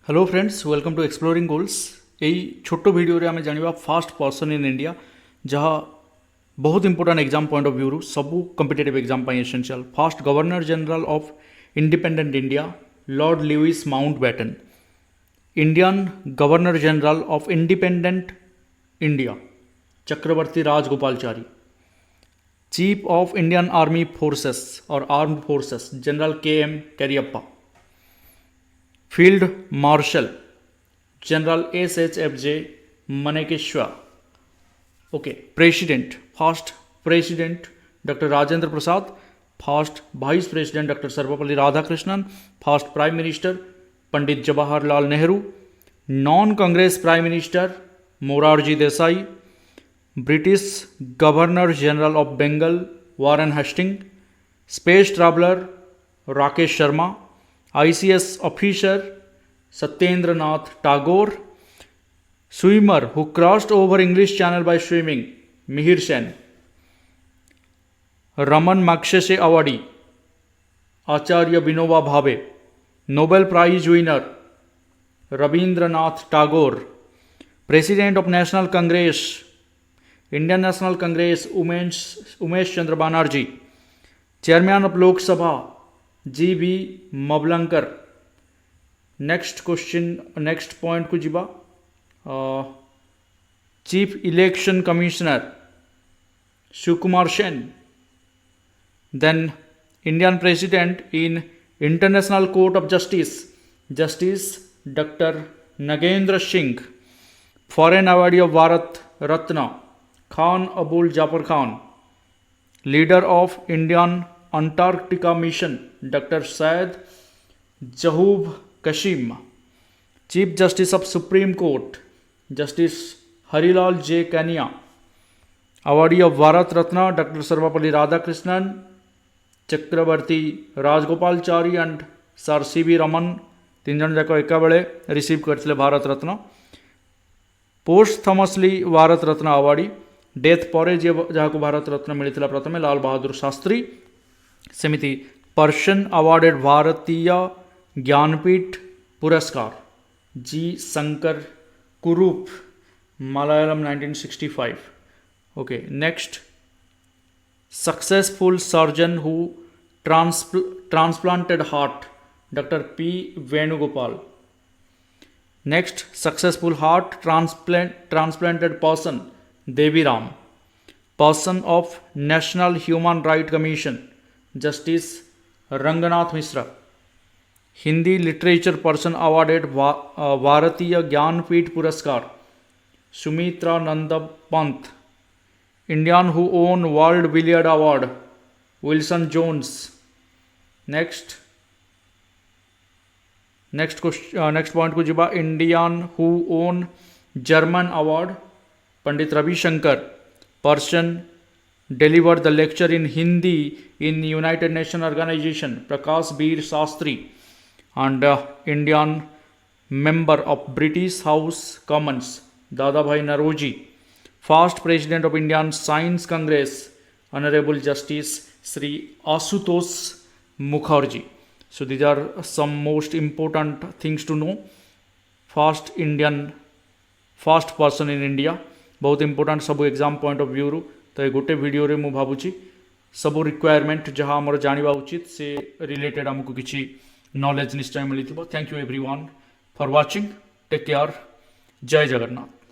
Hello friends, welcome to exploring goals. यही छोट video रे आमे जानिबा फास्ट पर्सन इन इंडिया जहाँ बहुत important exam point of view रु सबू कॉम्पिटिटिव एग्जाम पाई essential. First governor general of independent India lord Louis Mountbatten, Indian governor general of independent India Chakravarti Rajagopalachari, chief of Indian army forces और armed forces general K M. Cariappa, field marshal general S.H.F.J. Manekeshwar. Okay, president first president doctor Rajendra Prasad, fast vice president doctor Sarvepalli Radhakrishnan, first prime minister Pandit Jawaharlal Nehru, non Congress prime minister Morarji Desai, British governor general of Bengal Warren Hasting, space traveller Rakesh Sharma, ICS officer Satyendra Nath Tagore, swimmer who crossed over English channel by swimming Mihir Sen, Raman Magsaysay awardee Acharya Vinoba Bhave, Nobel prize winner Rabindranath Tagore, president of national Congress Indian national Congress Umesh Chandra Banerjee, chairman of Lok Sabha G.V. Mavalankar. Next question next point को जीवा, chief election commissioner Sukumar Sen, then Indian president in international court of justice doctor Nagendra Singh, foreign awardee of Bharat Ratna Khan Abul Jafar Khan, leader of Indian Antarctica mission doctor Syed Zahoor Qasim, chief justice of supreme court justice Harilal J Kania, awardee of Bharat Ratna doctor Sarvepalli Radhakrishnan, Chakravarti Rajagopalachari and sir C.V. Raman, तीन जन जाक एका बेले receive करते भारत रत्न। पोस्टथमसली Bharat Ratna awardee death पर जहाँ को भारत रत्न मिलता प्रथम लाल बहादुर शास्त्री, सेमिति person awarded Bharatiya Jnanpith Puraskar G. Shankar Kurup Malayalam 1965। Okay, next successful surgeon who transplanted heart doctor P. Venugopal, next successful heart transplanted person Deviram, person of national human right commission justice Ranganath Mishra, Hindi literature person awarded Bharatiya Jnanpith Puraskar Sumitra Nand Pant, Indian who won world billiard award Wilson Jones. Next point को जीवा, Indian who own German award Pandit Ravishankar, person delivered the lecture in Hindi in United Nations Organization Prakash Veer Shastri, and Indian member of British House Commons Dadabhai Naroji, first president of Indian Science Congress Honorable Justice Sri Ashutosh Mukherjee. So these are some most important things to know. First person in India बहुत important सब exam point of view रू। तो ये गोटे video रे मु भावुची सब requirement जहाँ आमर जानिबा उचित से रिलेटेड आमको किसी नॉलेज निश्चय मिली। Thank you everyone for watching, take care, जय जगन्नाथ।